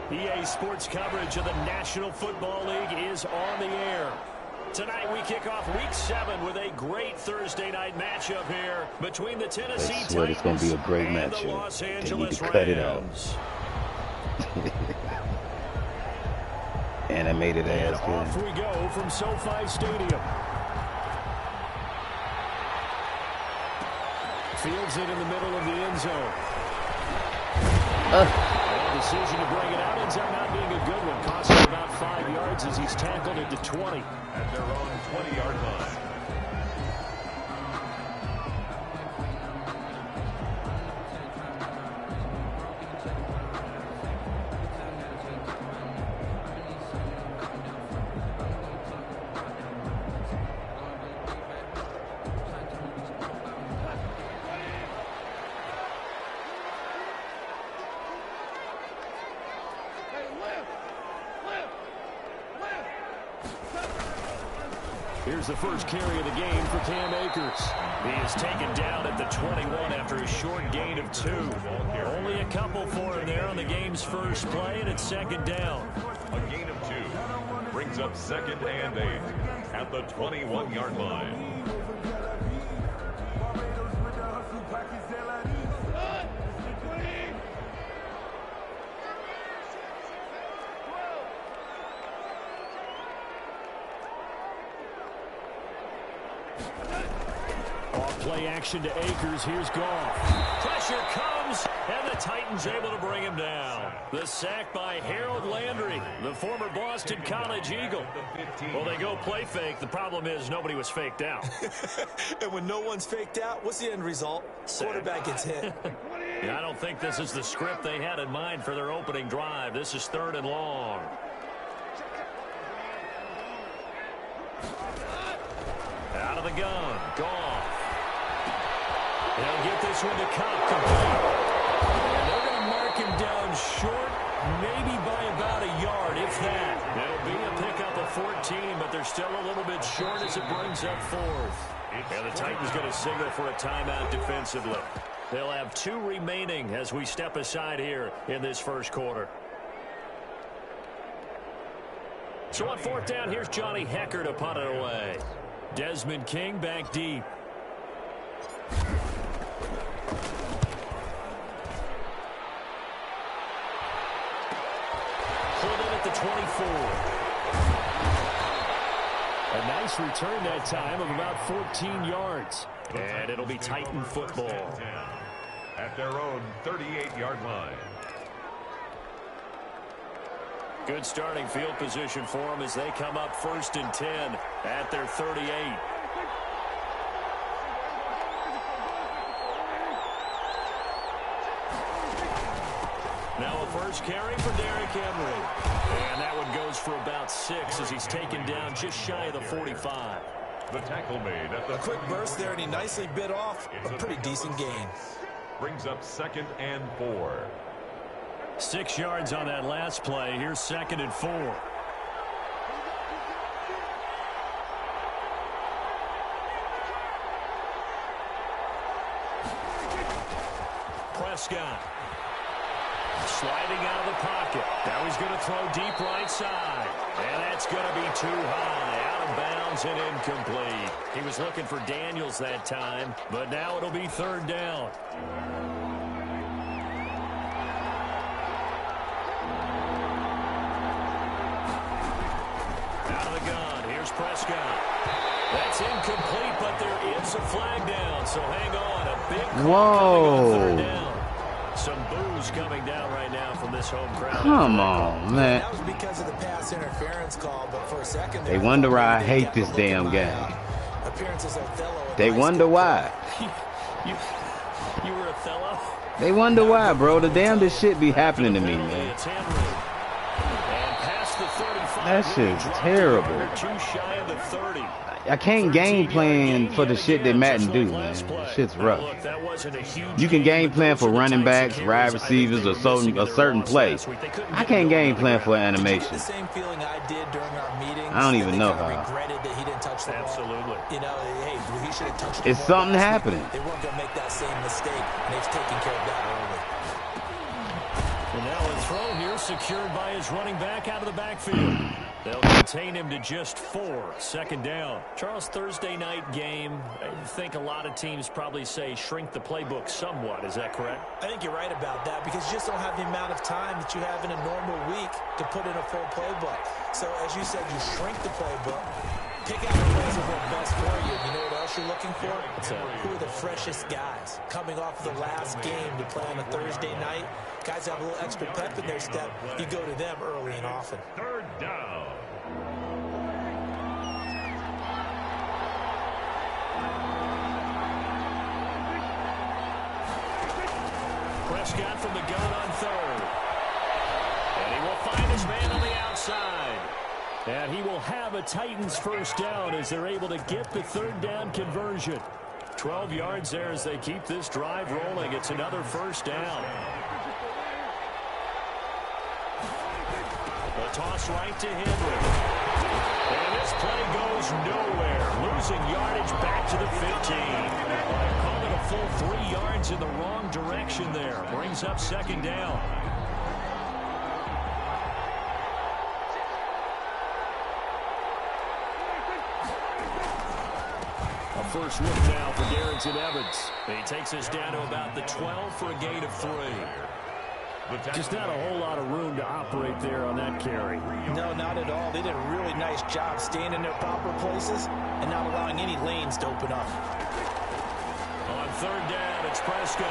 EA Sports coverage of the National Football League is on the air. Tonight we kick off Week 7 with a great Thursday night matchup here between the Tennessee Titans it's going to be a great and matchup. the Los They need Angeles to cut it out. Rams. Animated And ass off game. we go from SoFi Stadium. Fields it in the middle of the end zone. A decision to bring it out ends up not being a good one. Cost him about 5 yards as he's tackled at the 20. At their own 20-yard line. Here's the first carry of the game for Cam Akers. He is taken down at the 21 after a short gain of 2. Only a couple for him there on the game's first play, and it's second down. A gain of 2 brings up 2nd and 8 at the 21-yard line. Play action to Akers. Here's Goff. Pressure comes, and the Titans able to bring him down. The sack by Harold Landry, the former Boston College Eagle. Well, they go play fake. The problem is nobody was faked out. And when no one's faked out, what's the end result? Quarterback gets hit. Yeah, I don't think this is the script they had in mind for their opening drive. This is 3rd and long. Out of the gun. Goff. They'll get this one to Cobb complete. And they're going to mark him down short, maybe by about a yard, if that. It'll be a pickup of 14, but they're still a little bit short as it brings up 4th. And the Titans going to signal for a timeout defensively. They'll have 2 remaining as we step aside here in this first quarter. So on 4th down, here's Johnny Hecker to punt it away. Desmond King back deep. Pulled in at the 24. A nice return that time of about 14 yards. And it'll be Titan football. At their own 38-yard line. Good starting field position for them as they come up 1st and 10 at their 38. Now a first carry for Derrick Henry. And that one goes for about 6 as he's taken down just shy of the 45. The tackle made at the A quick burst there, and he nicely bit off a pretty decent gain. Brings up 2nd and 4. 6 yards on that last play. Here's 2nd and 4. Prescott. Sliding out of the pocket. Now he's going to throw deep right side. And that's going to be too high. Out of bounds and incomplete. He was looking for Daniels that time, but now it'll be 3rd down. Out of the gun. Here's Prescott. That's incomplete, but there is a flag down. So hang on. A big call coming on 3rd down. Some boos coming down right now from this home crowd. Come on, man. That was because of the pass interference call, but for a second They wonder why I hate this damn game. Appearances of Othello. They wonder why. You were Othello? They wonder why, bro. The damnedest shit be happening to me, man. It's Henry. And past the 35. That shit's terrible. Too shy of the 30. I can't game plan for the shit that Madden do, man. Shit's rough. You can game plan for running backs, wide receivers, or a certain play. I can't game plan for animation. The same feeling I did during our meetings. I don't even know how. Regretted that he didn't touch the ball. Absolutely. You know, hey, he should have touched the It's ball. something happening. They weren't going to make that same mistake, and they've taken care of that early. And now Now a throw here secured by his running back out of the backfield. They'll contain him to just 4. Second down. Charles, Thursday night game, I think a lot of teams probably say shrink the playbook somewhat. Is that correct? I think you're right about that because you just don't have the amount of time that you have in a normal week to put in a full playbook. So as you said, you shrink the playbook, pick out the plays that work best for you. You know what else you're looking for? Who are the freshest guys coming off the last game to play on a Thursday night? Guys have a little extra pep in their step. You go to them early and often. Third down. Prescott from the gun on third. And he will find his man on the outside. And he will have a Titans first down as they're able to get the third down conversion. 12 yards there as they keep this drive rolling. It's another first down. The toss right to Henry. And this play goes nowhere. Losing yardage back to the 15. Call it a full 3 yards in the wrong direction there. Brings up second down. A first look now for Darrington Evans. He takes us down to about the 12 for a gain of 3. Just not a whole lot of room to operate there on that carry. No, not at all. They did a really nice job staying in their proper places and not allowing any lanes to open up. On third down, it's Prescott.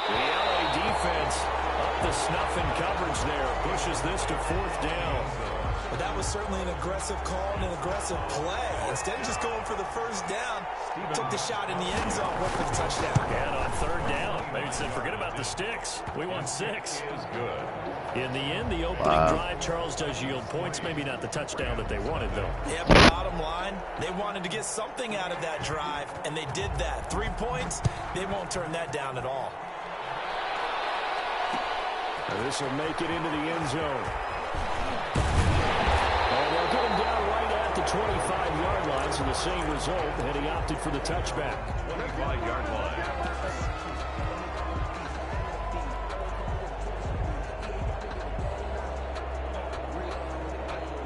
The LA defense up the snuff in coverage there. Pushes this to fourth down. But that was certainly an aggressive call and an aggressive play. Instead of just going for the first down, took the shot in the end zone, went for the touchdown. And on third down, maybe said, forget about the sticks. We want 6. Is good. In the end, the opening drive, Charles, does yield points. Maybe not the touchdown that they wanted, though. Yeah, but bottom line, they wanted to get something out of that drive, and they did that. 3 points, they won't turn that down at all. This will make it into the end zone. And they'll get him down right at the 25-yard line, so the same result, and he opted for the touchback. 25-yard line.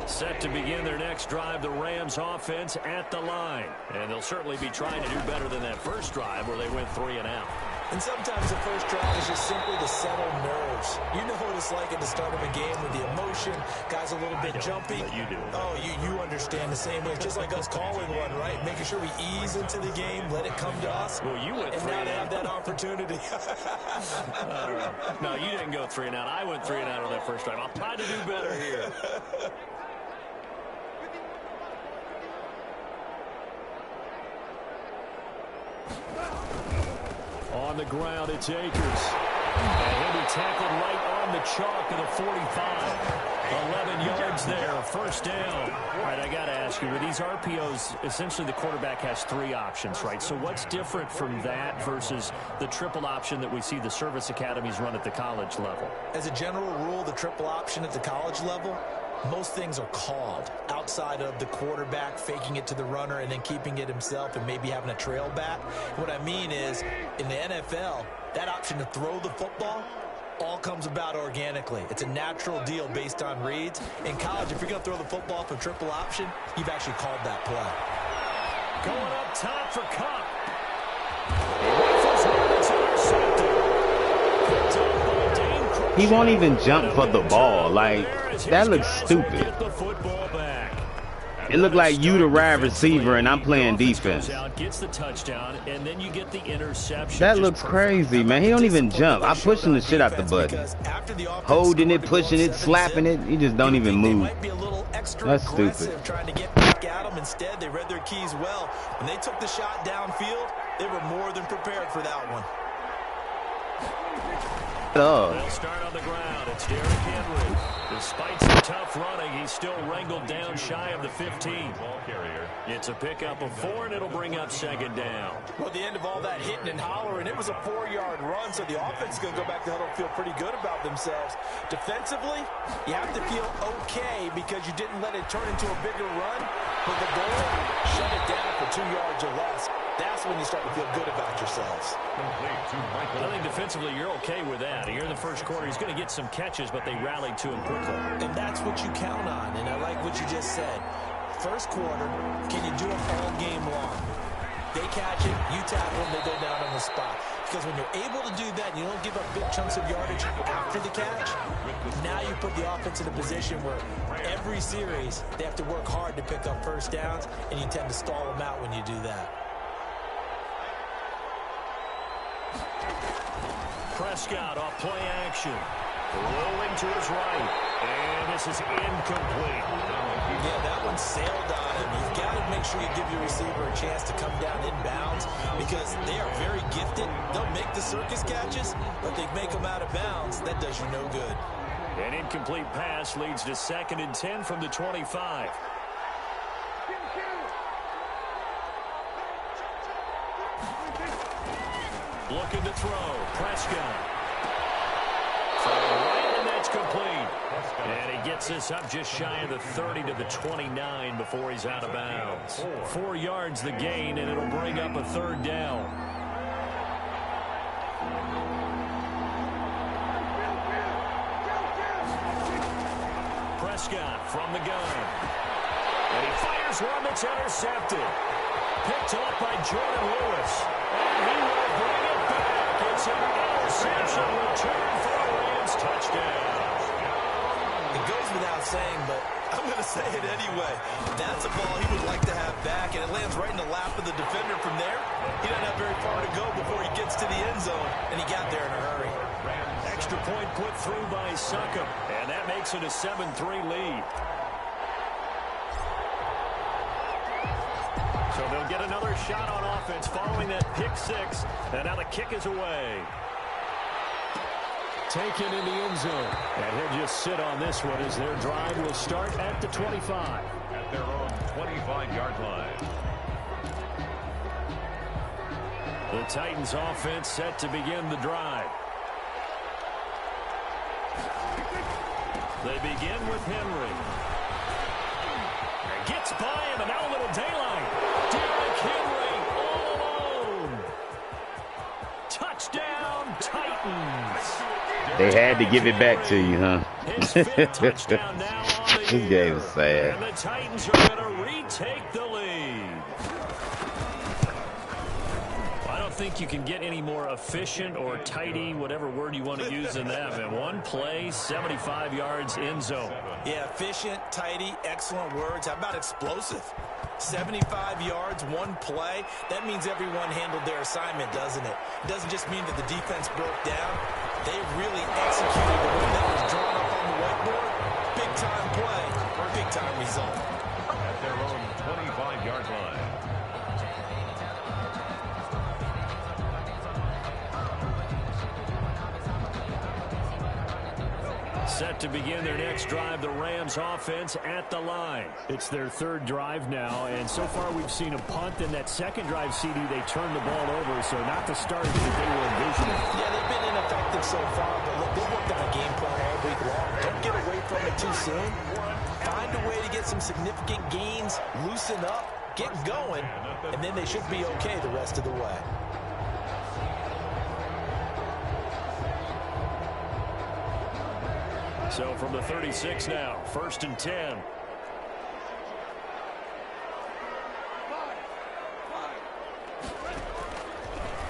Set to begin their next drive, the Rams offense at the line. And they'll certainly be trying to do better than that first drive where they went 3 and out. And sometimes the first drive is just simply to settle nerves. You know what it's like at the start of a game with the emotion. Guys a little bit jumpy. But you do. Oh, you understand the same way. It's just like us calling one, right? Making sure we ease into the game, let it come to us. Well, you went 3 and and now they out. have that opportunity. No, you didn't go 3 and out. I went 3 and out on that first drive. I'll try to do better here. On the ground, it's Akers. And he'll be tackled right on the chalk of the 45. 11 yards there, first down. All right, I got to ask you, with these RPOs, essentially the quarterback has 3 options, right? So what's different from that versus the triple option that we see the service academies run at the college level? As a general rule, the triple option at the college level, most things are called outside of the quarterback faking it to the runner and then keeping it himself and maybe having a trail back. What I mean is, in the NFL, that option to throw the football all comes about organically. It's a natural deal based on reads. In college, if you're going to throw the football from triple option, you've actually called that play. Going up top for Cup. He won't even jump for the ball. Like, that looks stupid. It looked like you the wide receiver and I'm playing defense. Gets the touchdown, and then you get the interception. That looks crazy, man. He don't even jump. I'm pushing the shit out the button. Holding it, pushing it, slapping it. He just don't even move. That's stupid. Trying to get back at them. Instead, they read their keys well. When they took the shot downfield, they were more than prepared for that one. They'll start on the ground. It's Derrick Henry. Despite some tough running, he's still wrangled down shy of the 15. Ball carrier. It's a pickup of 4, and it'll bring up second down. Well, at the end of all that hitting and hollering, it was a 4-yard run, so the offense is going to go back to huddle and feel pretty good about themselves. Defensively, you have to feel okay because you didn't let it turn into a bigger run, but the goal, shut it down for 2 yards or less. That's when you start to feel good about yourselves. I think defensively you're okay with that. Here in the first quarter, he's going to get some catches, but they rallied to him quickly. And that's what you count on, and I like what you just said. First quarter, can you do it all game long? They catch it, you tackle them, they go down on the spot. Because when you're able to do that and you don't give up big chunks of yardage after the catch, now you put the offense in a position where every series they have to work hard to pick up first downs, and you tend to stall them out when you do that. Prescott off play action. Rolling to his right. And this is incomplete. Yeah, that one sailed on him. You've got to make sure you give your receiver a chance to come down inbounds because they are very gifted. They'll make the circus catches, but they make them out of bounds. That does you no good. An incomplete pass leads to 2nd and 10 from the 25. Looking to throw. Prescott. Right, and that's complete. And he gets this up just shy of the 30 to the 29 before he's out of bounds. 4 yards the gain, and it'll bring up a 3rd down. Prescott from the gun. And he fires one that's intercepted. Picked off by Jordan Lewis. And he will bring it back. It's an interception return for a Rams touchdown. It goes without saying, but I'm going to say it anyway. That's a ball he would like to have back, and it lands right in the lap of the defender from there. He doesn't have very far to go before he gets to the end zone, and he got there in a hurry. Extra point put through by Succop, and that makes it a 7-3 lead. So they'll get another shot on offense following that pick 6, and now the kick is away. Taken in the end zone. And he'll just sit on this one as their drive will start at the 25. At their own 25-yard line. The Titans offense set to begin the drive. They begin with Henry. Gets by him, and now a little daylight. Derrick Henry all alone. Touchdown, Titans. They had to give it back to you, huh? His 5th touchdown now on the This year. game is sad. And the Titans are going to retake the lead. I don't think you can get any more efficient or tidy, whatever word you want to use in that. And one play, 75 yards in zone. Yeah, efficient, tidy, excellent words. How about explosive? 75 yards, one play. That means everyone handled their assignment, doesn't it? It doesn't just mean that the defense broke down. They really executed the way that was drawn up on the whiteboard. Big-time play, big-time result. At their own 25-yard line. Set to begin their next drive, the Rams offense at the line. It's their 3rd drive now, and so far we've seen a punt. In that 2nd drive, CD, they turned the ball over, so not the start that they were envisioning. Yeah, they've been ineffective so far, but look, they've worked on a game plan all week long. Don't get away from it too soon. Find a way to get some significant gains, loosen up, get going, and then they should be okay the rest of the way. So from the 36 now, 1st and 10.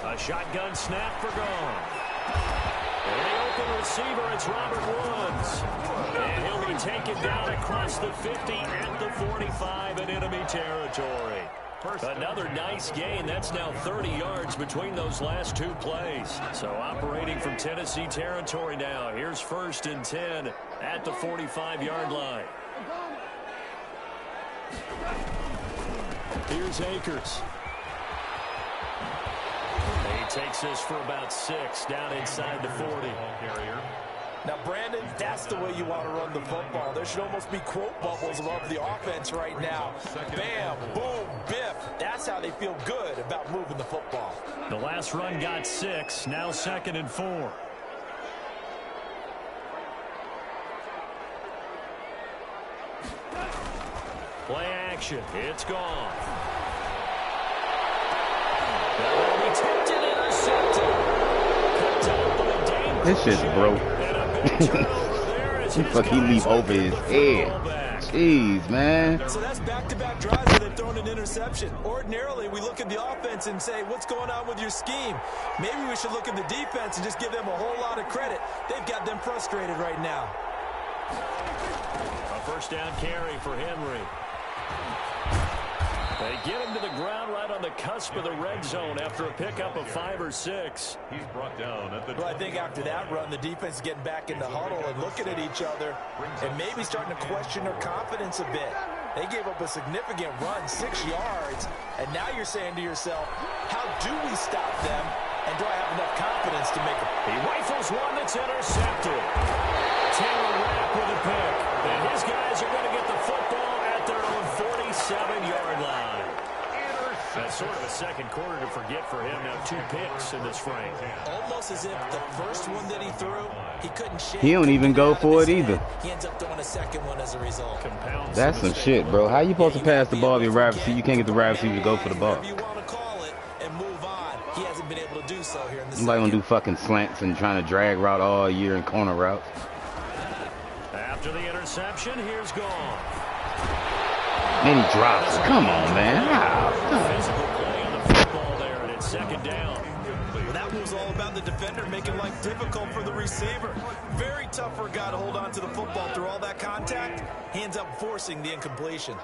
A shotgun snap for Gone. And the open receiver, it's Robert Woods. And he'll be taken down across the 50 at the 45 in enemy territory. Another nice gain. That's now 30 yards between those last 2 plays. So operating from Tennessee territory now. Here's 1st and 10 at the 45-yard line. Here's Akers. He takes this for about 6 down inside the 40. Now, Brandon, that's the way you want to run the football. There should almost be quote bubbles above the offense right now. Bam, boom, biff. That's how they feel good about moving the football. The last run got 6, now 2nd and 4. Play action, it's gone. Attempted intercepted. Picked up by Dane. This shit's broke. And a big turnover there as his Fuck, he guys leap are over his looking for the head. ball back. Jeez, man. So that's back-to-back drives where they've thrown an interception. Ordinarily, we look at the offense and say, what's going on with your scheme? Maybe we should look at the defense and just give them a whole lot of credit. They've got them frustrated right now. A first down carry for Henry. They get him to the ground right on the cusp of the red zone after a pickup of 5 or 6. He's brought down at the... Well, I think after that run, the defense is getting back in the huddle and looking at each other and maybe starting to question their confidence a bit. They gave up a significant run, 6 yards, and now you're saying to yourself, how do we stop them, and do I have enough confidence to make it? He rifles one that's intercepted. Taylor Rapp with a pick. And his guys are going to get the football at their own 47-yard line. That's sort of a second quarter to forget for him. Now 2 picks in this frame. Almost as if the first one that he threw, he couldn't shake. He don't even go for it either. He ends up throwing a second one as a result. Compounds That's some shit, bro. How you supposed to pass the ball to your wide receiver? You can't get the wide receiver to go for the ball. Whatever you want to call it and move on. He hasn't been able to do so here in the Nobody gonna second. do fucking slants and trying to drag route all year and corner routes. After the interception, here's Goff. Then he drops. Come on, man. Physical play on the football there, and it's second down. Well, that was all about the defender making life difficult for the receiver. Very tough for a guy to hold on to the football through all that contact. He ends up forcing the incompletion.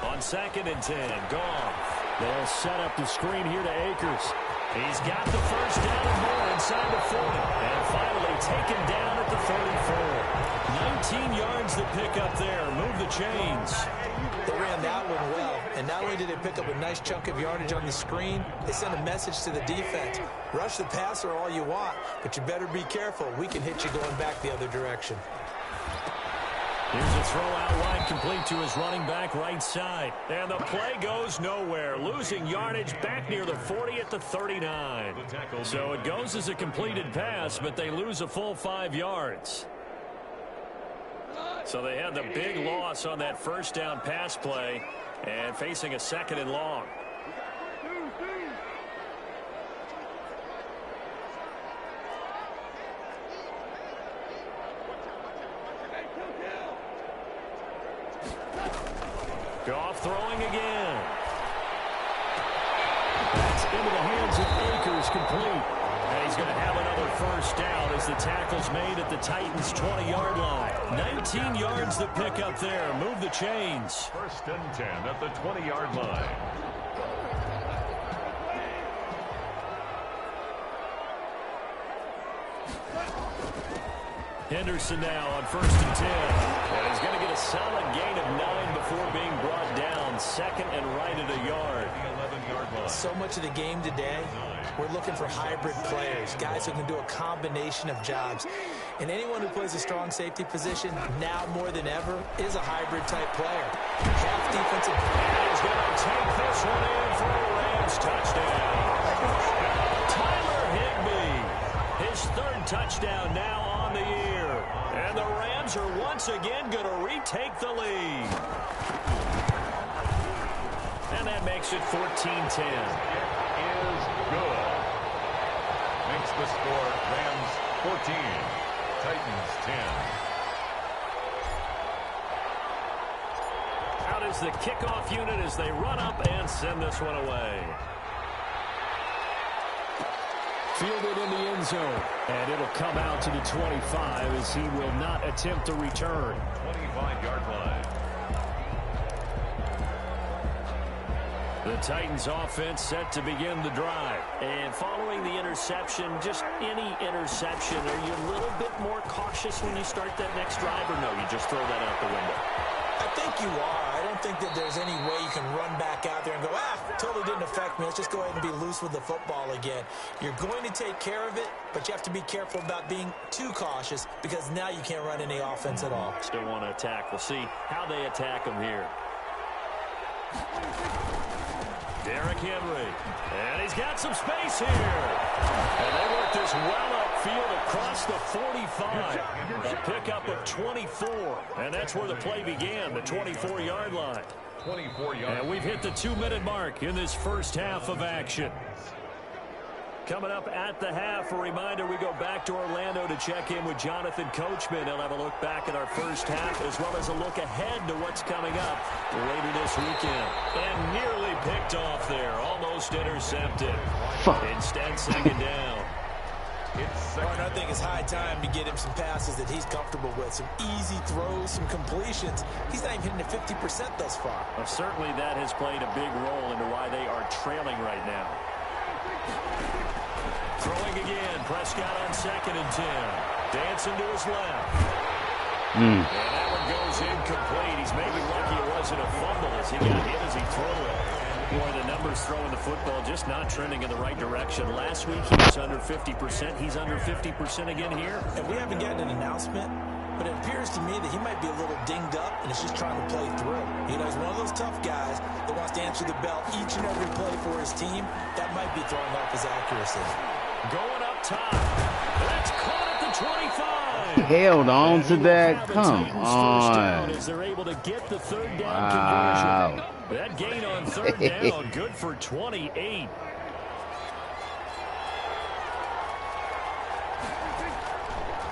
On 2nd and 10, Goff. They'll set up the screen here to Akers. He's got the first down and more inside the 40. And finally taken down at the 34. 19 yards to pick up there. Move the chains. They ran that one well, and not only did they pick up a nice chunk of yardage on the screen, they sent a message to the defense. Rush the passer all you want, but you better be careful. We can hit you going back the other direction. Here's a throw out wide, complete to his running back right side. And the play goes nowhere. Losing yardage back near the 40 at the 39. So it goes as a completed pass, but they lose a full 5 yards. So they had the big loss on that first down pass play and facing a 2nd and long. Goff throwing again. That's into the hands of Akers, complete. And he's going to have another first down as the tackle's made at the Titans' 20-yard line. 19 yards to pick up there. Move the chains. 1st and 10 at the 20-yard line. Henderson now on 1st and 10. And he's going to get a solid gain of 9 before being brought down. 2nd and right at a yard. So much of the game today, we're looking for hybrid players, guys who can do a combination of jobs. And anyone who plays a strong safety position, now more than ever, is a hybrid-type player. Half defensive. And he's going to take this one in for a Rams touchdown. Tyler Higbee, his 3rd touchdown now on the year. And the Rams are once again going to retake the lead. And that makes it 14-10. Is good. Makes the score Rams 14, Titans 10. Out is the kickoff unit as they run up and send this one away. Fielded in the end zone. And it'll come out to the 25 as he will not attempt to return. 25-yard line. The Titans offense set to begin the drive. And following the interception, just any interception, are you a little bit more cautious when you start that next drive, or no, you just throw that out the window? I think you are. I don't think that there's any way you can run back out there and go, totally didn't affect me. Let's just go ahead and be loose with the football again. You're going to take care of it, but you have to be careful about being too cautious because now you can't run any offense at all. Still want to attack. We'll see how they attack them here. Derrick Henry, and he's got some space here. And they work this well upfield across the 45. A pickup of 24. And that's where the play began, the 24-yard line. 24 yards. And we've hit the 2-minute mark in this first half of action. Coming up at the half, a reminder, we go back to Orlando to check in with Jonathan Coachman. He'll have a look back at our first half as well as a look ahead to what's coming up later this weekend. And nearly picked off there, almost intercepted. Instead, second down. I think it's high time to get him some passes that he's comfortable with, some easy throws, some completions. He's not even hitting at 50% thus far. Well, certainly that has played a big role into why they are trailing right now. Throwing again, Prescott on 2nd and 10. Dancing to his left. And that one goes incomplete. He's maybe lucky it wasn't a fumble as he got hit as he threw it. Boy, the numbers throwing the football just not trending in the right direction. Last week he was under 50%. He's under 50% again here. And we haven't gotten an announcement, but it appears to me that he might be a little dinged up and is just trying to play through. You know, he's one of those tough guys that wants to answer the bell each and every play for his team. That might be throwing off his accuracy. Going up top. That's caught at the 25. He held on to that. Come on. As they're able to get the third down conversion. That gain on third down, good for 28.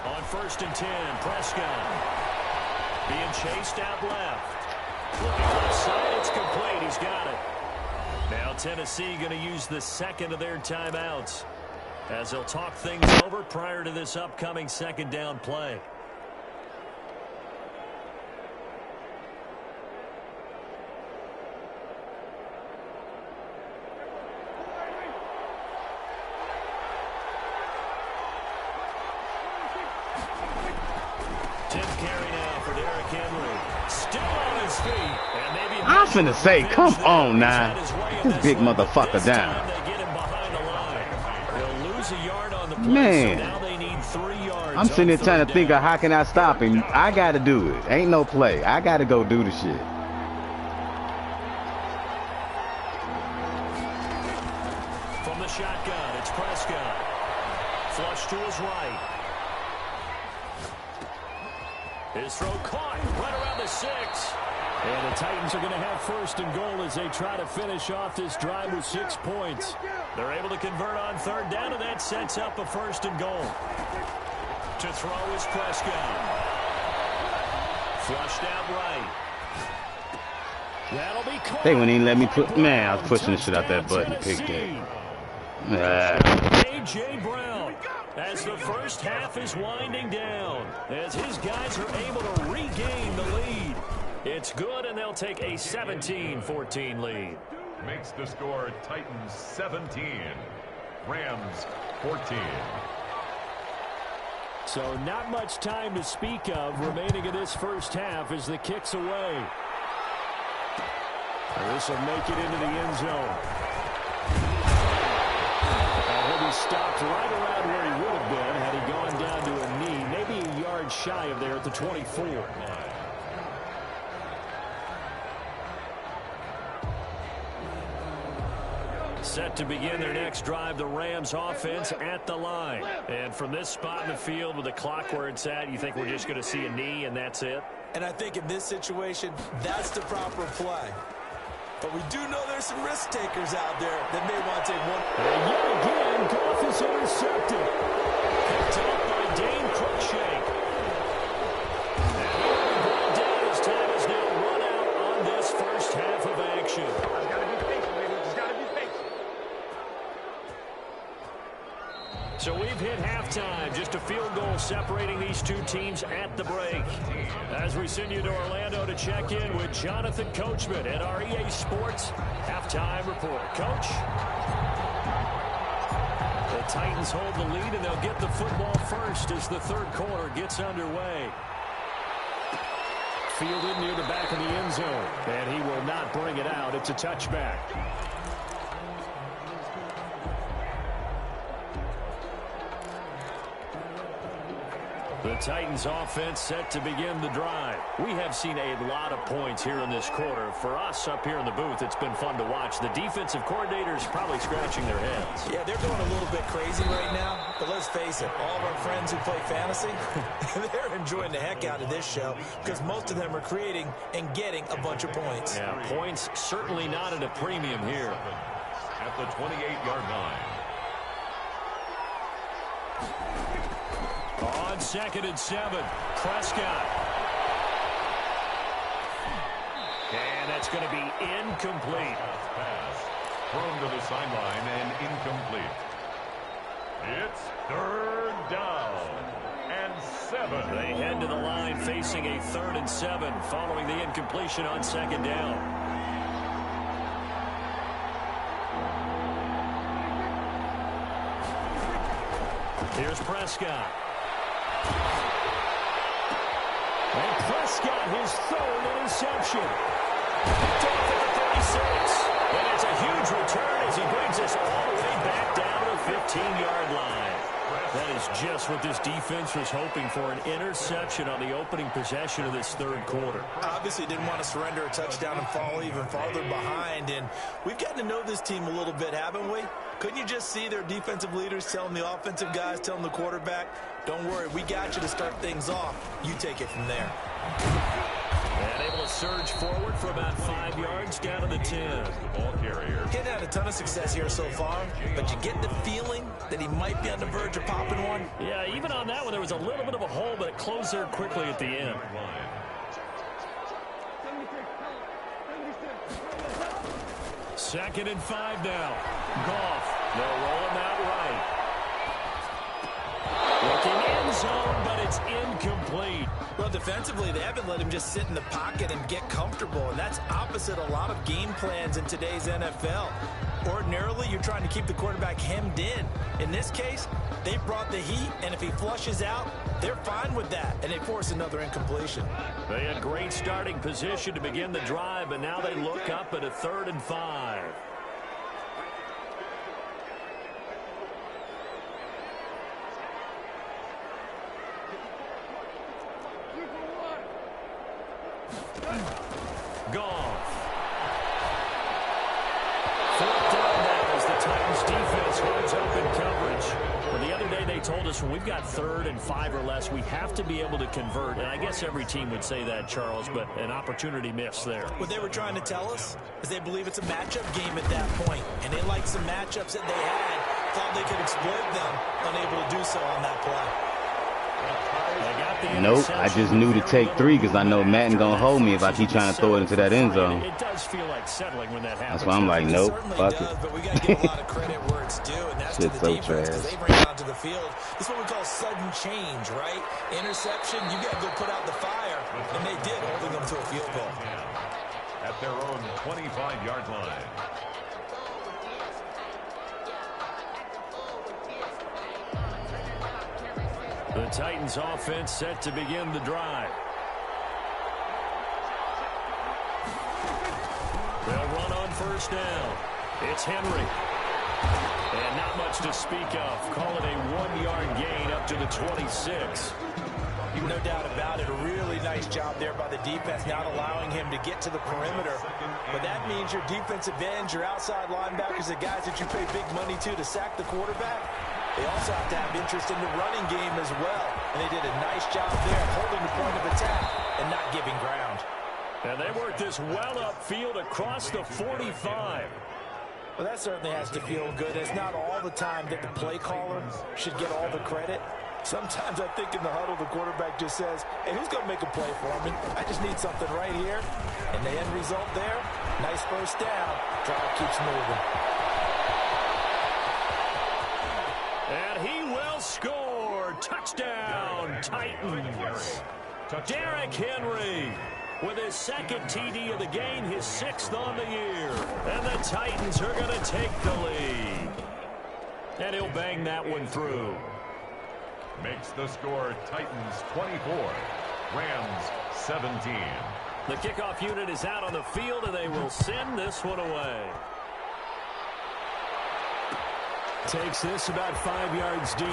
On 1st and 10, Prescott being chased out left. Looking left side, it's complete. He's got it. Now Tennessee going to use the second of their timeouts as they'll talk things over prior to this upcoming second down play. I'm finna say, come on now. This big motherfucker down. Man. I'm sitting here trying to think of how can I stop him. I gotta do it. Ain't no play. I gotta go do the shit. From the shotgun, it's Prescott. Flush to his right. His throw caught right around the 6. And the Titans are going to have 1st and goal as they try to finish off this drive with 6 points. They're able to convert on third down, and that sets up a 1st and goal. To throw is Prescott. Flushed out right. That'll be caught. They wouldn't even let me put. Man, I was pushing the shit out that button. Picked it. A.J. Brown, as the first half is winding down, as his guys are able to regain the lead. It's good, and they'll take a 17-14 lead. Makes the score Titans 17, Rams 14. So not much time to speak of remaining in this first half as the kick's away. This will make it into the end zone. And he'll be stopped right around where he would have been had he gone down to a knee, maybe a yard shy of there at the 24. Set to begin their next drive, the Rams offense at the line. And from this spot in the field with the clock where it's at, you think we're just going to see a knee and that's it? And I think in this situation, that's the proper play. But we do know there's some risk takers out there that may want to take one. And yet again, Goff is intercepted. Picked up by Dane Cruikshank. And he'll be brought down as time is now run out on this first half of action. So we've hit halftime, just a field goal separating these two teams at the break. As we send you to Orlando to check in with Jonathan Coachman at our EA Sports Halftime Report. Coach? The Titans hold the lead, and they'll get the football first as the third quarter gets underway. Fielded near the back of the end zone, and he will not bring it out. It's a touchback. The Titans offense set to begin the drive. We have seen a lot of points here in this quarter. For us up here in the booth, it's been fun to watch. The defensive coordinators probably scratching their heads. Yeah, they're going a little bit crazy right now. But let's face it, all of our friends who play fantasy, they're enjoying the heck out of this show because most of them are creating and getting a bunch of points. Yeah, points certainly not at a premium here. At the 28-yard line. On 2nd and 7, Prescott. And that's going to be incomplete. Pass thrown to the sideline and incomplete. It's 3rd down and 7. They head to the line facing a 3rd and 7 following the incompletion on 2nd down. Here's Prescott. And Prescott, his 3rd interception. Picked off at the 36. And it's a huge return as he brings us all the way back down to the 15-yard line. That is just what this defense was hoping for, an interception on the opening possession of this 3rd quarter. Obviously didn't want to surrender a touchdown and fall even farther behind. And we've gotten to know this team a little bit, haven't we? Couldn't you just see their defensive leaders telling the offensive guys, telling the quarterback, don't worry, we got you to start things off. You take it from there. And able to surge forward for about 5 yards down to the 10. The ball carrier. Getting had a ton of success here so far, but you get the feeling that he might be on the verge of popping one. Yeah, even on that one, there was a little bit of a hole, but it closed there quickly at the end. 2nd and 5 now. Goff. They'll roll him out right. Looking end zone, but it's incomplete. Well, defensively, they haven't let him just sit in the pocket and get comfortable, and that's opposite a lot of game plans in today's NFL. Ordinarily, you're trying to keep the quarterback hemmed in. In this case, they brought the heat, and if he flushes out, they're fine with that, and they force another incompletion. They had great starting position to begin the drive, but now they look up at a 3rd and 5. Goff. 4th down now as the Titans defense holds up in coverage. Well, the other day they told us when we've got 3rd and 5 or less, we have to be able to convert. And I guess every team would say that, Charles, but an opportunity missed there. What they were trying to tell us is they believe it's a matchup game at that point, and they liked some matchups that they had, thought they could exploit them, unable to do so on that play. Nope, I just knew to take 3 because I know Madden gonna hold me if I keep trying to throw it into that end zone. It does feel like settling when that happens. That's why I'm like, nope, fuck it. But we got to give a lot of credit where it's due, and that's to the defense because they bring it onto the field. This is what we call sudden change, right? Interception, you got to go put out the fire, and they did, holding them to a field goal. At their own 25-yard line. The Titans offense set to begin the drive. They'll run on 1st down. It's Henry. And not much to speak of. Call it a 1-yard gain up to the 26. No doubt about it. A really nice job there by the defense, not allowing him to get to the perimeter. But that means your defensive ends, your outside linebackers, the guys that you pay big money to sack the quarterback, they also have to have interest in the running game as well. And they did a nice job there holding the point of attack and not giving ground. And they worked this well upfield across the 45. Well, that certainly has to feel good. It's not all the time that the play caller should get all the credit. Sometimes I think in the huddle, the quarterback just says, hey, who's going to make a play for me? I just need something right here. And the end result there, nice 1st down. Drive keeps moving. And he will score. Touchdown, Titans. Derrick Henry with his 2nd TD of the game, his 6th on the year. And the Titans are going to take the lead. And he'll bang that one through. Makes the score Titans 24, Rams 17. The kickoff unit is out on the field, and they will send this one away. Takes this about 5 yards deep.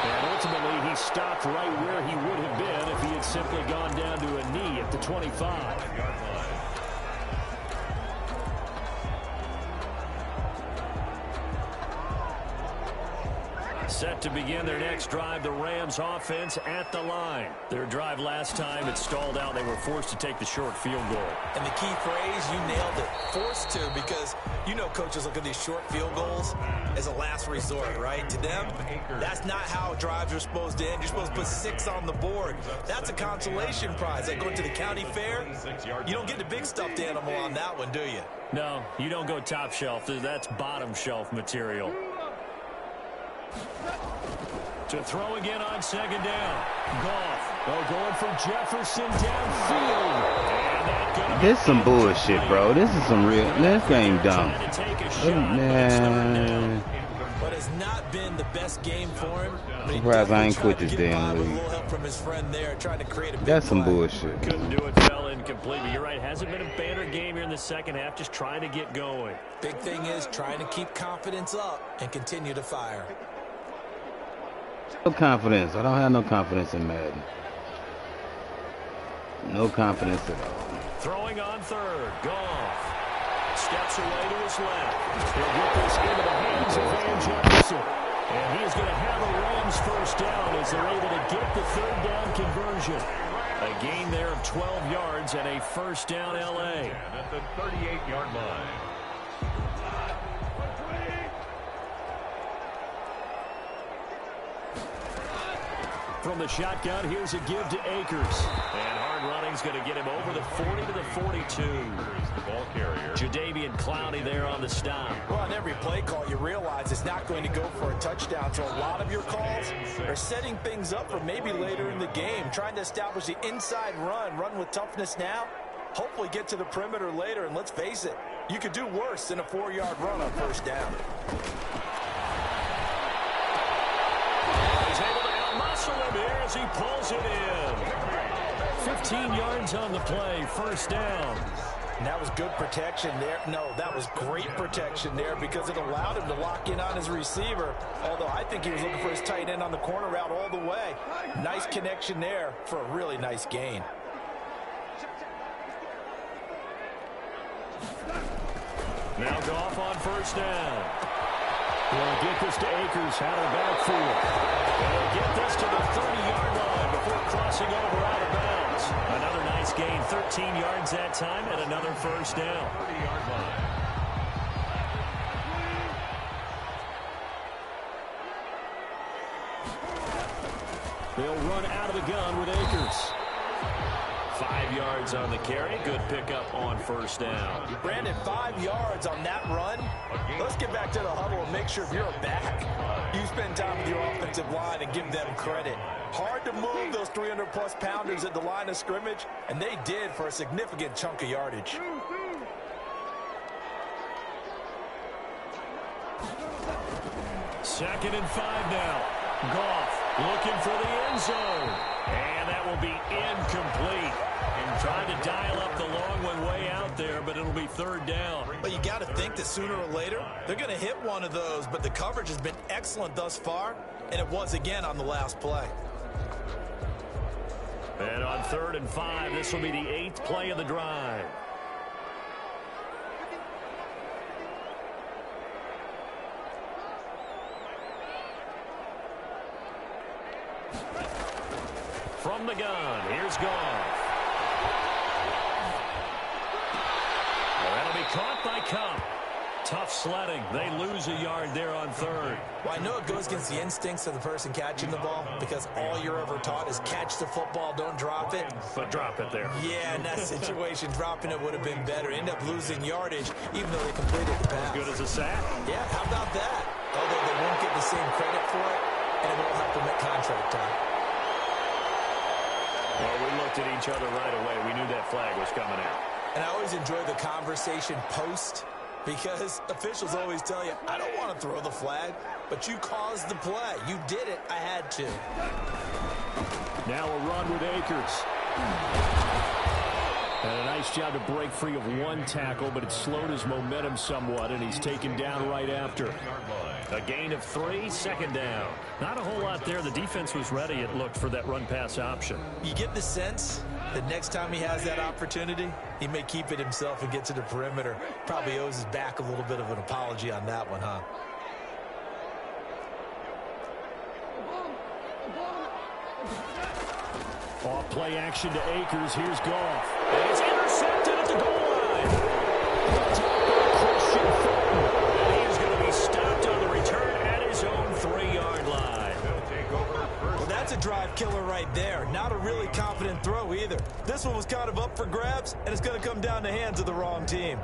And we'll ultimately, he stopped right where he would have been if he had simply gone down to a knee at the 25. Set to begin their next drive, the Rams offense at the line. Their drive last time, it stalled out. They were forced to take the short field goal. And the key phrase, you nailed it, forced to, because you know coaches look at these short field goals as a last resort, right? To them, that's not how drives are supposed to end. You're supposed to put 6 on the board. That's a consolation prize. Like going to the county fair, you don't get the big stuffed animal on that one, do you? No, you don't go top shelf. That's bottom shelf material. To throw again on second down. Goff. Going for Jefferson downfield. This is some bullshit, bro. This is some real. This game dumb. Man. But it's not been the best game for him. Surprised I ain't quit this damn league. That's some bullshit. Couldn't do it, fell incomplete. But you're right, hasn't been a banner game here in the second half, just trying to get going. Big thing is trying to keep confidence up and continue to fire. No confidence. I don't have no confidence in Madden. No confidence at all. Throwing on third. Goff. Steps away to his left. He'll get this into the hands of Van Jefferson. And he is going to have a Rams first down as they're able to get the third down conversion. A gain there of 12 yards and a first down L.A. At the 38-yard line. From the shotgun, here's a give to Akers. And hard running's going to get him over the 40 to the 42. The ball carrier. Jadeveon Clowney there on the stop. Well, on every play call, you realize it's not going to go for a touchdown. So a lot of your calls are setting things up for maybe later in the game, trying to establish the inside run with toughness now, hopefully get to the perimeter later. And let's face it, you could do worse than a 4-yard run on first down. He's able to out-muscle him here as he pulls it in. 15 yards on the play, first down. And that was good protection there. No, that was great protection there because it allowed him to lock in on his receiver. Although I think he was looking for his tight end on the corner route all the way. Nice connection there for a really nice gain. Now Goff on first down. He'll get this to Akers out of the backfield. He'll get this to the 30-yard line before crossing over out of bounds. Another nice gain, 13 yards that time, and another first down. 30-yard line. They'll run out of the gun with Akers. 5 yards on the carry. Good pickup on first down. Brandon, 5 yards on that run. Let's get back to the huddle and make sure if you're a back, you spend time with your offensive line and give them credit. Hard to move those 300-plus pounders at the line of scrimmage, and they did for a significant chunk of yardage. Second and 5 now. Goff looking for the end zone. And that will be incomplete. And trying to dial up the long one way out there, but it'll be third down. But you got to think that sooner or later, they're going to hit one of those. But the coverage has been excellent thus far, and it was again on the last play. And on third and 5, this will be the 8th play of the drive. From the gun, here's Goff. Well, that'll be caught by Cup. Tough sledding. They lose a yard there on third. Well, I know it goes against the instincts of the person catching the ball because all you're ever taught is catch the football, don't drop it. But drop it there. Yeah, in that situation, dropping it would have been better. End up losing yardage, even though they completed the pass. As good as a sack. Yeah, how about that? Although they won't get the same credit for it, and it won't help them at contract time. Well, we looked at each other right away. We knew that flag was coming out. And I always enjoy the conversation post because officials always tell you, I don't want to throw the flag, but you caused the play. You did it. I had to. Now a run with Akers. And a nice job to break free of one tackle, but it slowed his momentum somewhat, and he's taken down right after. A gain of 3, second down. Not a whole lot there. The defense was ready, it looked, for that run-pass option. You get the sense that next time he has that opportunity, he may keep it himself and get to the perimeter. Probably owes his back a little bit of an apology on that one, huh? Off play action to Akers. Here's Goff. And it's intercepted at the goal line. Christian Fulton. And he is going to be stopped on the return at his own 3-yard line. Well, that's a drive killer right there. Not a really confident throw either. This one was kind of up for grabs, and it's going to come down the hands of the wrong team.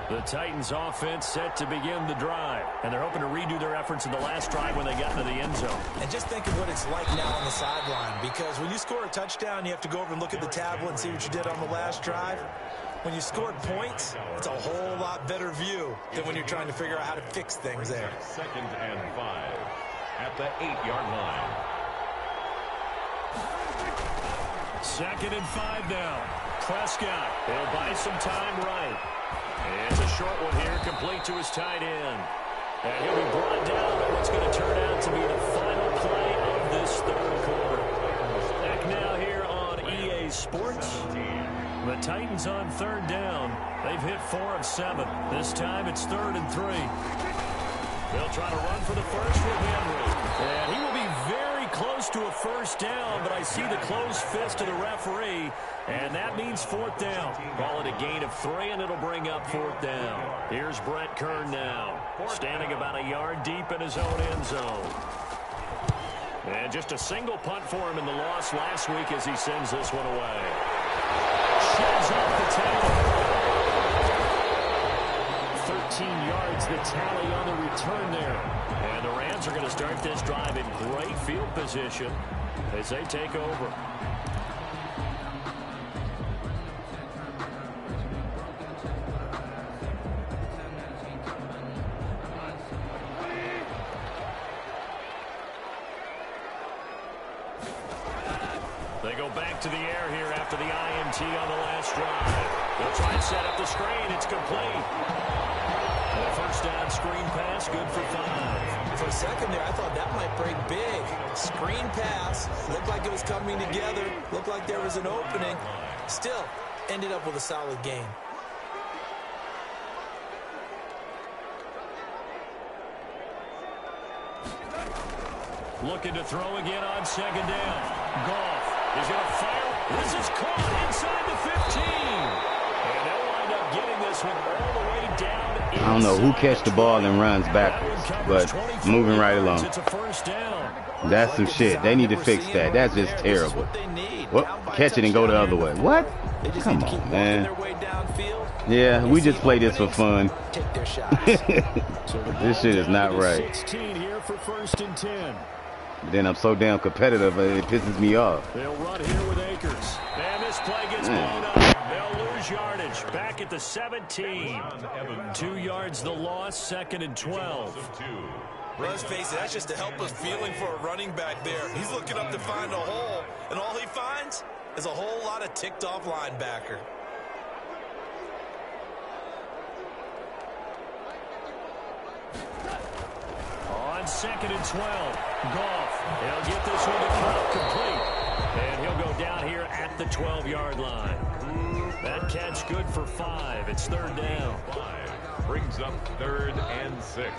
The Titans offense set to begin the drive, and they're hoping to redo their efforts in the last drive when they got into the end zone. And just think of what it's like now on the sideline, because when you score a touchdown, you have to go over and look at the tablet and see what you did on the last drive. When you scored points, it's a whole lot better view than when you're trying to figure out how to fix things there. 2nd and 5 at the 8-yard line. 2nd and 5 now. Prescott, he'll buy some time right. It's a short one here, complete to his tight end. And he'll be brought down on what's going to turn out to be the final play of this third quarter. Back now here on EA Sports. The Titans on 3rd down. They've hit 4 of 7. This time it's 3rd and 3. They'll try to run for the first with Henry. And he will be very close to a first down, but I see the closed fist of the referee, and that means 4th down. Call it a gain of 3, and it'll bring up 4th down. Here's Brett Kern now, standing about a yard deep in his own end zone. And just a single punt for him in the loss last week as he sends this one away. Sheds off the tackle. 13 yards, the tally on the return there. And the Rams are going to start this drive in great field position as they take over. They go back to the air here after the INT on the last drive. They'll try and set up the screen. It's complete. And a first down screen pass, good for 5. For a second there, I thought that might break big. Screen pass. Looked like it was coming together. Looked like there was an opening. Still, ended up with a solid gain. Looking to throw again on 2nd down. Goff is going to fire. This is caught inside the 15. And they'll wind up getting this one all the way down. I don't know who catch the ball and runs backwards, but moving right along. It's a first down. That's some shit. They need to fix that. That's just terrible. Well, catch it and go the other way. What? Come on, man. Yeah, we just play this for fun. This shit is not right. 16 here for 1st and 10. Then I'm so damn competitive, it pisses me off. They'll run here with Akers. And this play gets blown up. They'll lose yardage. Back at the 17. 2 yards the loss, 2nd and 12. Let's face it, that's just a helpless feeling for a running back there. He's looking up to find a hole, and all he finds is a whole lot of ticked-off linebacker. On 2nd and 12, Goff. He'll get this one to Cup complete. And he'll go down here at the 12-yard line. That catch good for 5. It's 3rd down. 5 brings up 3rd and 6.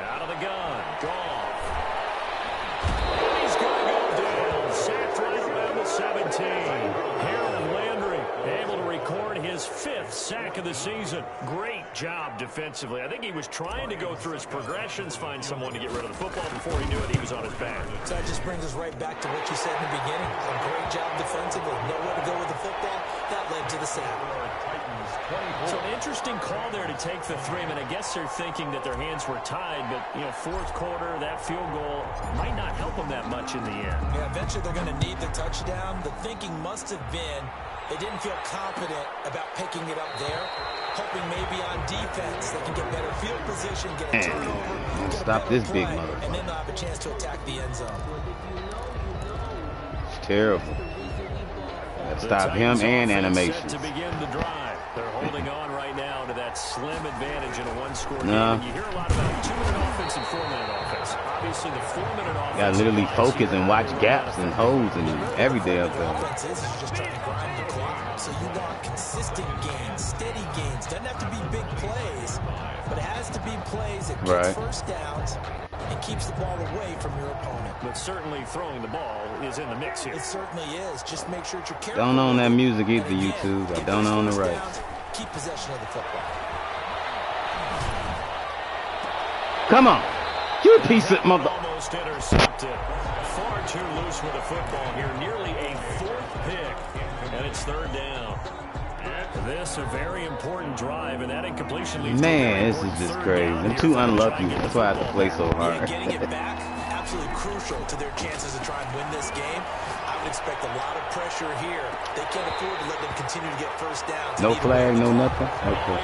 Out of the gun, Goff. And he's going to go down. Sacked right around the 17. Harold Landry able to record his 5th sack of the season. Great job defensively. I think he was trying to go through his progressions, find someone to get rid of the football. Before he knew it, he was on his back. So that just brings us right back to what you said in the beginning. A great job defensively. Nowhere to go with the football. That led to the sack. So an interesting call there to take the 3. I mean, I guess they're thinking that their hands were tied, but, you know, 4th quarter, that field goal might not help them that much in the end. Yeah, eventually they're going to need the touchdown. The thinking must have been they didn't feel confident about picking it up there. hoping maybe on defense they can get better field position, get a turnover. Stop this big mother. And then they'll have a chance to attack the end zone. It's terrible. Stop him and animation. To begin the drive. They're holding on right now to that slim advantage in a one-score game. No. And you hear a lot about 2-minute offense and 4-minute offense. Obviously, the 4-minute offense. You gotta literally focus and watch gaps and holes and every damn thing. Offense is just trying to grind the clock. So you want consistent gains, steady gains. Doesn't have to be big plays, but it has to be plays that get first downs and keeps the ball away from your opponent. But certainly throwing the ball is in the mix here. It certainly is. Just make sure that you're careful. Don't own that music either, YouTube. I don't own the rights. Keep possession of the football. Come on. You piece of mother. Almost intercepted. Far too loose with the football here. Nearly a fourth pick. And it's third down. This a very important drive, and that incompletion leads Man, this is just crazy. I'm too unlucky. That's why I have to play so hard. Yeah, getting it back, absolutely crucial to their chances to try and win this game. I would expect a lot of pressure here. They can't afford to let them continue to get first downs. No flag, no nothing. Okay.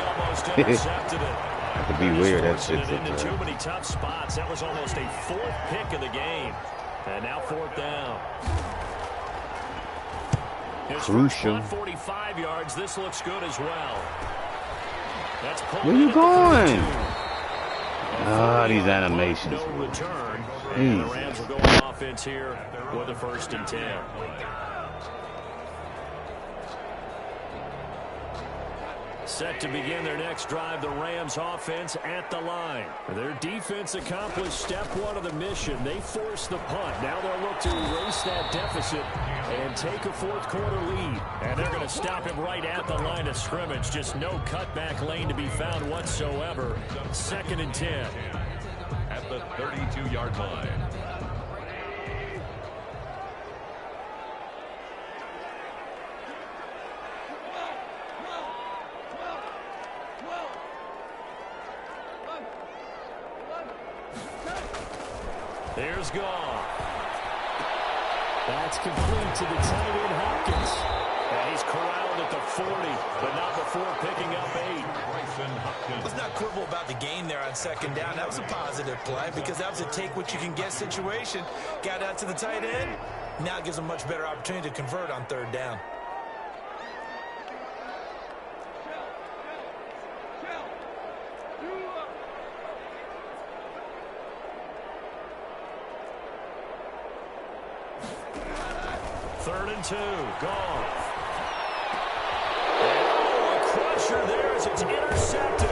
Intercepted it. Have to be weird. That shit's into too many tough spots. That was almost a fourth pick of the game. And now fourth down. Crucial. 45 yards. This looks good as well. That's where you going? Ah, these animations. No return. And the Rams will go on offense here with a 1st and 10. Set to begin their next drive, the Rams offense at the line. Their defense accomplished step one of the mission. They forced the punt. Now they'll look to erase that deficit and take a fourth quarter lead. And they're going to stop him right at the line of scrimmage. Just no cutback lane to be found whatsoever. 2nd and 10. At the 32-yard line. There's Goff. That's complete to the tight end, Hopkins. And he's corralled at the 40, but not before picking up 8. Let's not quibble about the gain there on 2nd down. That was a positive play because that was a take-what-you-can-get situation. Got out to the tight end. Now it gives them a much better opportunity to convert on 3rd down. Third and 2. Goff. Oh, a crusher there as it's intercepted.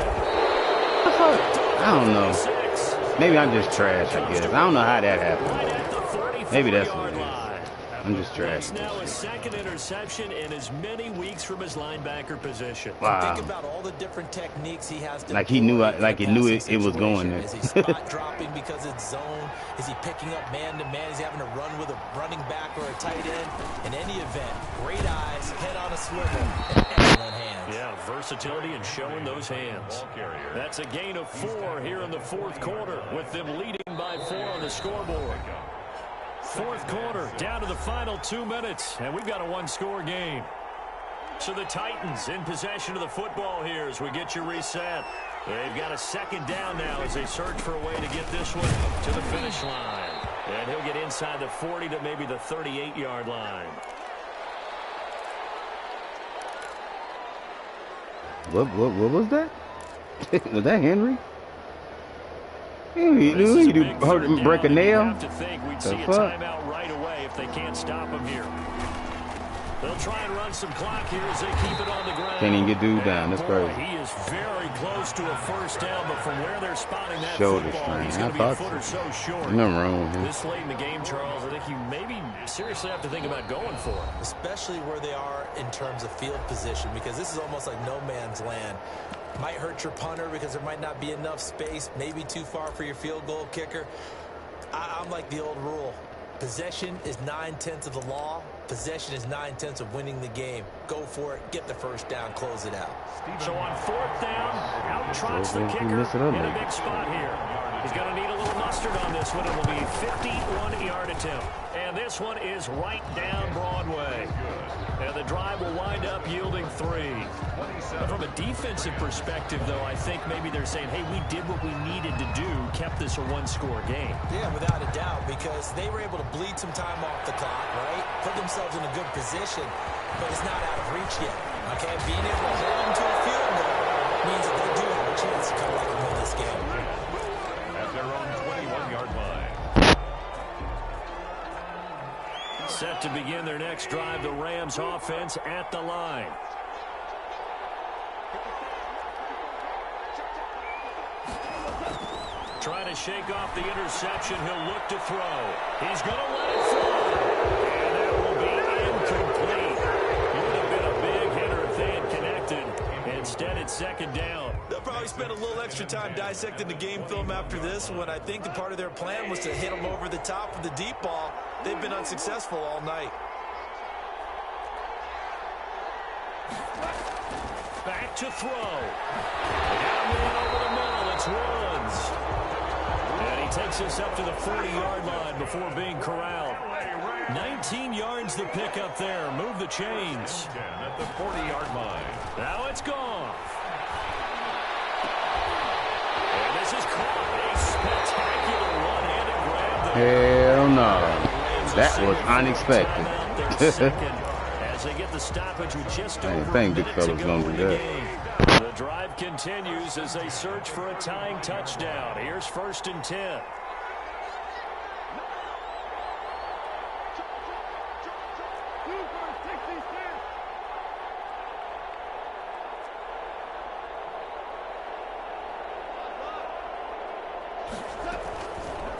I don't know. Maybe I'm just trash, I guess. I don't know how that happened. Maybe that's what it is. I'm just trash. That's now his 2nd interception in as many weeks from his linebacker position. Wow. Think about all the different techniques he has to like he knew it was going there. Is he spot dropping because it's zone? Is he picking up man-to-man? Is he having to run with a running back or a tight end? In any event, great eyes, head on a swivel, and excellent hands. Yeah, versatility and showing those hands. That's a gain of 4 here in the fourth quarter with them leading by 4 on the scoreboard. Fourth quarter, down to the final 2 minutes, and we've got a one-score game. So the Titans in possession of the football here as we get you reset. They've got a 2nd down now as they search for a way to get this one to the finish line. And he'll get inside the 40 to maybe the 38-yard line. What was that? Was that Henry? He break a nail? Have to think we'd see a timeout right away if they can't stop him here. They'll try and run some clock here as they keep it on the ground. Can't even get dude down. That's crazy. He is very close to a 1st down, but from where they're spotting that shoulder football, strain. he's going to be a foot or so short. Nothing wrong with him. This late in the game, Charles, I think you maybe seriously have to think about going for it. Especially where they are in terms of field position, because this is almost like no man's land. Might hurt your punter because there might not be enough space, maybe too far for your field goal kicker. I'm like the old rule. Possession is 9/10 of the law. Possession is 9/10 of winning the game. go for it, get the first down, close it out. So on 4th down, out trots the kicker in a big spot here. He's going to need a little mustard on this one. It will be a 51-yard attempt. And this one is right down Broadway. And the drive will wind up yielding 3. From a defensive perspective, though, I think maybe they're saying, hey, we did what we needed to do, kept this a one-score game. Yeah, without a doubt, because they were able to bleed some time off the clock, right? Put themselves in a good position, but it's not out of reach yet. Okay, being able to hold them to a field goal means that they do have a chance to come back and win this game. At their own 21-yard line. Set to begin their next drive, the Rams offense at the line. Trying to shake off the interception. He'll look to throw. He's going to let it fly. And that will be incomplete. Would have been a big hitter if they had connected. Instead, it's 2nd down. They'll probably spend a little extra time dissecting the game film after this one. I think the part of their plan was to hit them over the top of the deep ball. They've been unsuccessful all night. Back to throw. Down over the middle. It's Woods. And he takes us up to the 40-yard line before being corralled. 19 yards the pickup there. Move the chains. At the 40-yard line. Now it's gone. And this is caught. A spectacular one-handed grab there. Hell no. That was unexpected. As they get the stoppage with just over I didn't think a big minute to fella's go gonna in do the that. game. The drive continues as they search for a tying touchdown. Here's 1st and 10.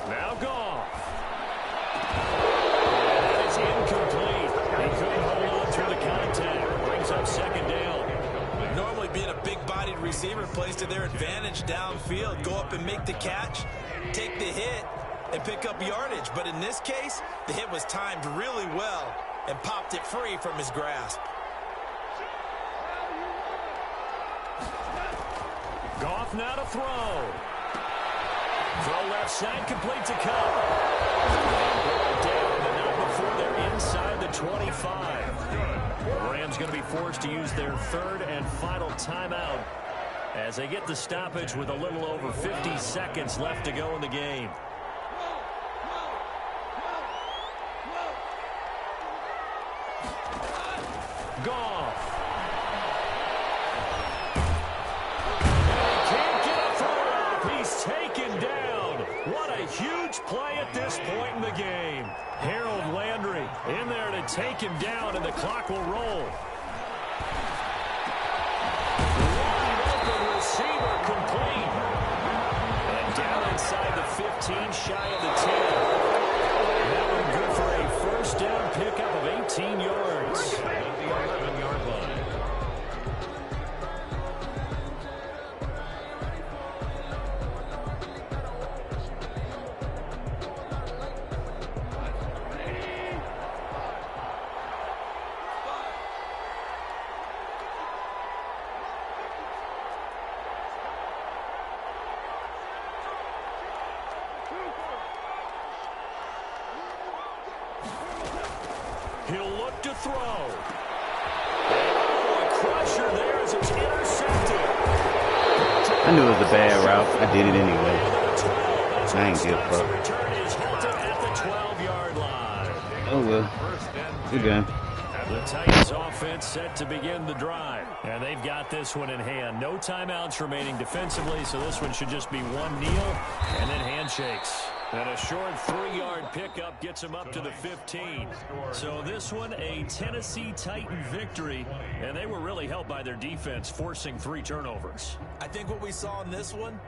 Now Goff. And that is incomplete. He couldn't hold on through the contact. Brings up 2nd down. Normally being a big-bodied receiver plays to their advantage downfield. Go up and make the catch, take the hit, and pick up yardage. But in this case, the hit was timed really well and popped it free from his grasp. Goff now to throw. Throw left side, complete to Cup. Down, but not before they're inside the 25. The Rams going to be forced to use their 3rd and final timeout as they get the stoppage with a little over 50 seconds left to go in the game. Goff. Can't get a throw off. He's taken down. What a huge play at this point in the game. Harold Landry in there to take him down, and the clock will roll. Wide open receiver complete. And down inside the 15, shy of the 10. That one good for a 1st down pickup of 18 yards. At the 11-yard line. He'll look to throw. Oh, a crusher there as it's intercepted. I knew it was a bad route. I did it anyway. I ain't give a fuck. Return is halted at the 12-yard line. Oh well. Good game. The Titans offense set to begin the drive. And they've got this one in hand. No timeouts remaining defensively, so this one should just be one kneel and then handshakes. And a short 3-yard pickup gets him up to the 15. So this one, a Tennessee Titan victory. And they were really helped by their defense, forcing 3 turnovers. I think what we saw in this one